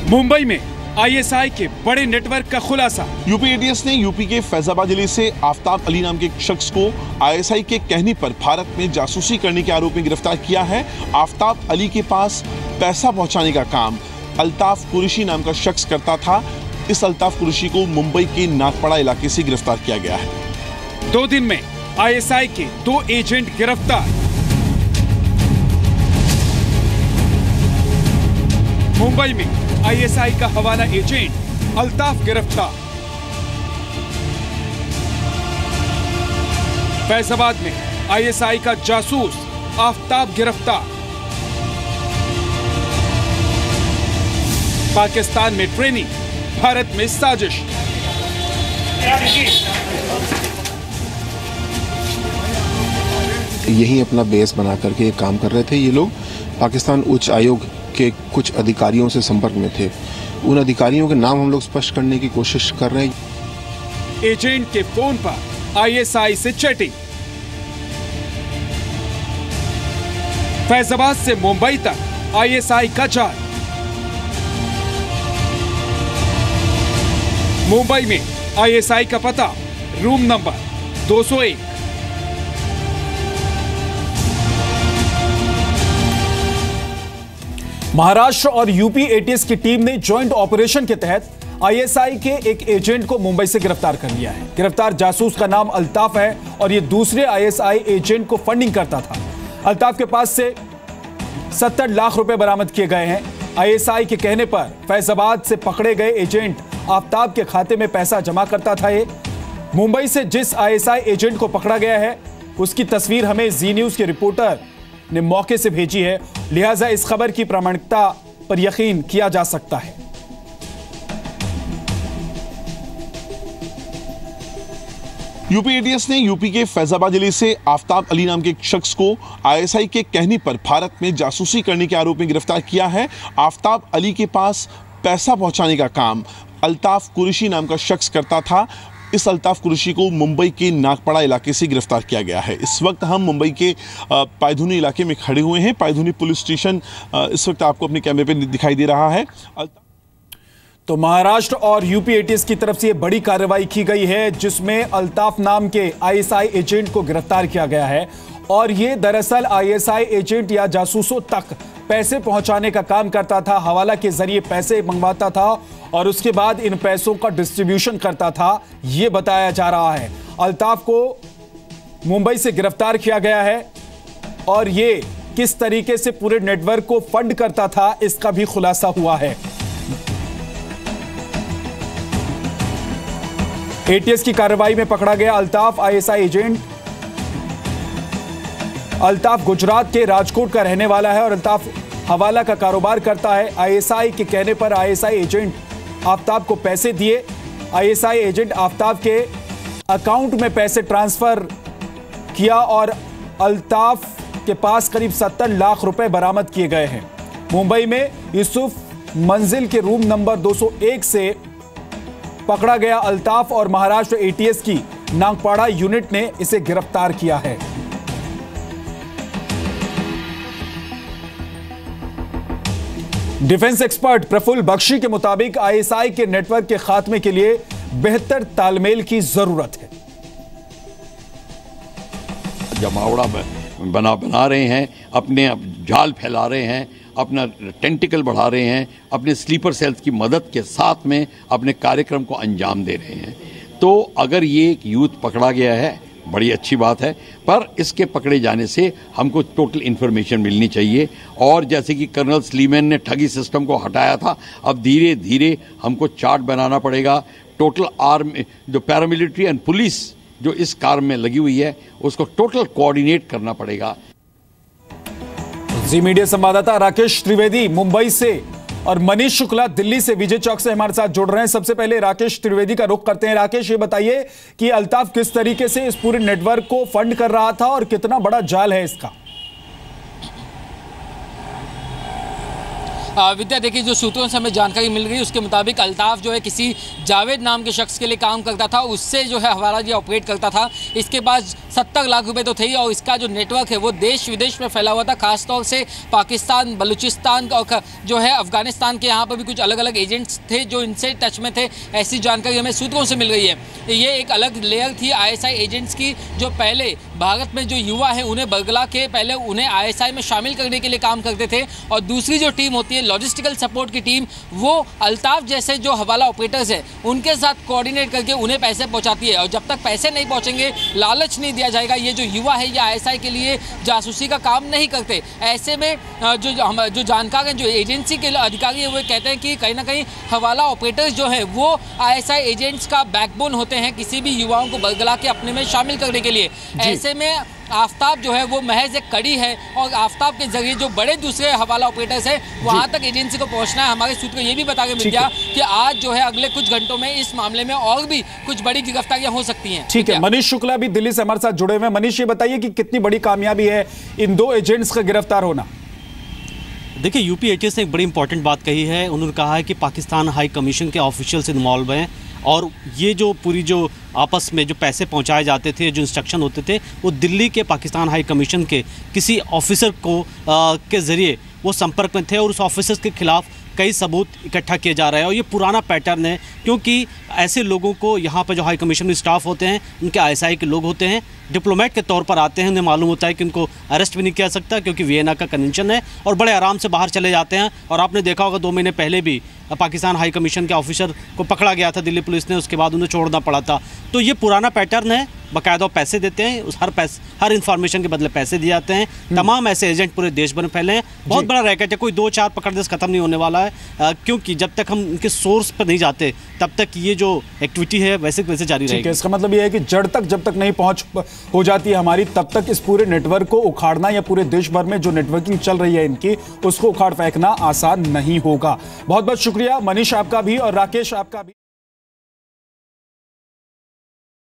मुंबई में आईएसआई के बड़े नेटवर्क का खुलासा। यूपी एटीएस ने यूपी के फैजाबाद जिले से आफ्ताब अली नाम के एक शख्स को आईएसआई के कहने पर भारत में जासूसी करने के आरोप में गिरफ्तार किया है। आफ्ताब अली के पास पैसा पहुंचाने का काम अल्ताफ कुरैशी नाम का शख्स करता था। इस अल्ताफ कुरैशी को मुंबई के नागपाड़ा इलाके से गिरफ्तार किया गया है। 2 दिन में आईएसआई के 2 एजेंट गिरफ्तार। मुंबई में आईएसआई का हवाला एजेंट अल्ताफ गिरफ्तार। फैजाबाद में आईएसआई का जासूस आफ्ताब गिरफ्तार। पाकिस्तान में ट्रेनिंग, भारत में साजिश। यही अपना बेस बना करके काम कर रहे थे। ये लोग पाकिस्तान उच्च आयोग के कुछ अधिकारियों से संपर्क में थे। उन अधिकारियों के नाम हम लोग स्पष्ट करने की कोशिश कर रहे हैं। एजेंट के फोन पर आईएसआई से चैटिंग। फैजाबाद से मुंबई तक आईएसआई का जाल। मुंबई में आईएसआई का पता रूम नंबर 201। महाराष्ट्र और यूपी एटीएस की टीम ने जॉइंट ऑपरेशन के तहत आईएसआई के एक एजेंट को मुंबई से गिरफ्तार कर लिया है। गिरफ्तार जासूस का नाम अल्ताफ है और यह दूसरे आईएसआई एजेंट को फंडिंग करता था। अल्ताफ के पास से 70 लाख रुपए बरामद किए गए हैं। आईएसआई के कहने पर फैजाबाद से पकड़े गए एजेंट आफ्ताब के खाते में पैसा जमा करता था। ये मुंबई से जिस आईएसआई एजेंट को पकड़ा गया है उसकी तस्वीर हमें जी न्यूज के रिपोर्टर ने मौके से भेजी है, लिहाजा इस खबर की प्रामाणिकता पर यकीन किया जा सकता है। यूपी एटीएस ने यूपी के फैजाबाद जिले से आफ्ताब अली नाम के एक शख्स को आईएसआई के कहने पर भारत में जासूसी करने के आरोप में गिरफ्तार किया है। आफ्ताब अली के पास पैसा पहुंचाने का काम अल्ताफ कुरैशी नाम का शख्स करता था। इस अल्ताफ कुरैशी को मुंबई के नागपाड़ा इलाके से गिरफ्तार किया गया है। इस वक्त हम मुंबई के पायधुनी इलाके में खड़े हुए हैं। पायधुनी पुलिस स्टेशन इस वक्त आपको अपने कैमरे पे दिखाई दे रहा है। तो महाराष्ट्र और यूपी एटीएस की तरफ से बड़ी कार्रवाई की गई है जिसमें अल्ताफ नाम के आईएसआई एजेंट को गिरफ्तार किया गया है और ये दरअसल आईएसआई एजेंट या जासूसों तक पैसे पहुंचाने का काम करता था। हवाला के जरिए पैसे मंगवाता था और उसके बाद इन पैसों का डिस्ट्रीब्यूशन करता था, यह बताया जा रहा है। अल्ताफ को मुंबई से गिरफ्तार किया गया है और यह किस तरीके से पूरे नेटवर्क को फंड करता था इसका भी खुलासा हुआ है। एटीएस की कार्रवाई में पकड़ा गया अल्ताफ आईएसआई एजेंट। अल्ताफ गुजरात के राजकोट का रहने वाला है और अल्ताफ हवाला का कारोबार करता है। आईएसआई के कहने पर आईएसआई एजेंट आफ्ताब को पैसे दिए। आईएसआई एजेंट आफ्ताब के अकाउंट में पैसे ट्रांसफर किया और अल्ताफ के पास करीब 70 लाख रुपए बरामद किए गए हैं। मुंबई में यूसुफ मंजिल के रूम नंबर 201 से पकड़ा गया अल्ताफ और महाराष्ट्र एटीएस की नागपाड़ा यूनिट ने इसे गिरफ्तार किया है। डिफेंस एक्सपर्ट प्रफुल्ल बख्शी के मुताबिक आईएसआई के नेटवर्क के खात्मे के लिए बेहतर तालमेल की जरूरत है। जमावड़ा बना रहे हैं, अपने जाल फैला रहे हैं, अपना टेंटिकल बढ़ा रहे हैं, अपने स्लीपर सेल्स की मदद के साथ में अपने कार्यक्रम को अंजाम दे रहे हैं। तो अगर ये एक यूथ पकड़ा गया है बड़ी अच्छी बात है, पर इसके पकड़े जाने से हमको टोटल इन्फॉर्मेशन मिलनी चाहिए। और जैसे कि कर्नल स्लीमैन ने ठगी सिस्टम को हटाया था, अब धीरे धीरे हमको चार्ट बनाना पड़ेगा। टोटल आर्मी जो पैरामिलिट्री एंड पुलिस जो इस कार्य में लगी हुई है उसको टोटल कोऑर्डिनेट करना पड़ेगा। जी मीडिया संवाददाता राकेश त्रिवेदी मुंबई से और मनीष शुक्ला दिल्ली से विजय चौक से हमारे साथ जुड़ रहे हैं। सबसे पहले राकेश त्रिवेदी का रुख करते हैं। राकेश, ये बताइए कि अल्ताफ किस तरीके से इस पूरे नेटवर्क को फंड कर रहा था और कितना बड़ा जाल है इसका? विद्या, देखिए जो सूत्रों से हमें जानकारी मिल गई उसके मुताबिक अल्ताफ जो है किसी जावेद नाम के शख्स के लिए काम करता था, उससे जो है हवाला जी ऑपरेट करता था। इसके पास 70 लाख रुपए तो थे ही और इसका जो नेटवर्क है वो देश विदेश में फैला हुआ था, खासतौर से पाकिस्तान, बलूचिस्तान और जो है अफगानिस्तान के यहाँ पर भी कुछ अलग अलग एजेंट्स थे जो इनसे टच में थे। ऐसी जानकारी हमें सूत्रों से मिल रही है। ये एक अलग लेयर थी ISI एजेंट्स की, जो पहले भारत में जो युवा है उन्हें बरगला के पहले उन्हें ISI में शामिल करने के लिए काम करते थे, और दूसरी जो टीम होती है लॉजिस्टिकल सपोर्ट की टीम, वो अल्ताफ जैसे जो हवाला ऑपरेटर्स है उनके साथ कोऑर्डिनेट करके उन्हें पैसे पहुंचाती है। और जब तक पैसे नहीं पहुंचेंगे, लालच नहीं दिया जाएगा, ये जो युवा है ये ISI के लिए जासूसी का काम नहीं करते। ऐसे में जो जानकार हैं, जो एजेंसी के अधिकारी है, वो कहते हैं कि कहीं ना कहीं हवाला ऑपरेटर्स जो है वो ISI एजेंट्स का बैकबोन होते हैं किसी भी युवाओं को बरगला के अपने में शामिल करने के लिए। ऐसे में आफ्ताब जो है वो महज एक कड़ी है और आफ्ताब के जरिए जो बड़े दूसरे हवाला ऑपरेटर्स हैं वहां तक एजेंसी को पहुंचना है। हमारे सूत्र ये भी बता के मिल गया कि आज जो है अगले कुछ घंटों में इस मामले में और भी कुछ बड़ी गिरफ्तारियां हो सकती हैं। ठीक है, मनीष शुक्ला भी दिल्ली से हमारे साथ जुड़े हुए हैं। मनीष, ये बताइए कि कितनी बड़ी कामयाबी है इन 2 एजेंट्स का गिरफ्तार होना? देखिए, यूपी एटीएस ने एक बड़ी इंपॉर्टेंट बात कही है। उन्होंने कहा है कि पाकिस्तान हाई कमीशन के ऑफिशियल्स इन्वॉल्व हैं और ये जो पूरी जो आपस में जो पैसे पहुंचाए जाते थे, जो इंस्ट्रक्शन होते थे, वो दिल्ली के पाकिस्तान हाई कमीशन के किसी ऑफिसर को के ज़रिए वो संपर्क में थे और उस ऑफिसर्स के खिलाफ कई सबूत इकट्ठा किए जा रहे हैं। और ये पुराना पैटर्न है, क्योंकि ऐसे लोगों को यहाँ पर जो हाई कमीशन में स्टाफ होते हैं उनके ISI के लोग होते हैं, डिप्लोमेट के तौर पर आते हैं, उन्हें मालूम होता है कि उनको अरेस्ट भी नहीं किया सकता क्योंकि वियना का कन्वेंशन है, और बड़े आराम से बाहर चले जाते हैं। और आपने देखा होगा 2 महीने पहले भी पाकिस्तान हाई कमीशन के ऑफिसर को पकड़ा गया था दिल्ली पुलिस ने, उसके बाद उन्हें छोड़ना पड़ा था। तो ये पुराना पैटर्न है, बाकायदा पैसे देते हैं, उस हर इन्फॉर्मेशन के बदले पैसे दिए जाते हैं। तमाम ऐसे एजेंट पूरे देश भर में फैले हैं। बहुत बड़ा रैकेट है, कोई 2-4 पकड़ दे खत्म नहीं होने वाला है, क्योंकि जब तक हम उनके सोर्स पर नहीं जाते तब तक ये जो एक्टिविटी है वैसे वैसे जारी रहेगी। इसका मतलब ये है कि जड़ तक जब तक नहीं पहुंच हो जाती है हमारी, तब तक इस पूरे नेटवर्क को उखाड़ना या पूरे देश भर में जो नेटवर्किंग चल रही है इनकी, उसको उखाड़ फेंकना आसान नहीं होगा। बहुत बहुत शुक्रिया मनीष आपका भी और राकेश आपका भी।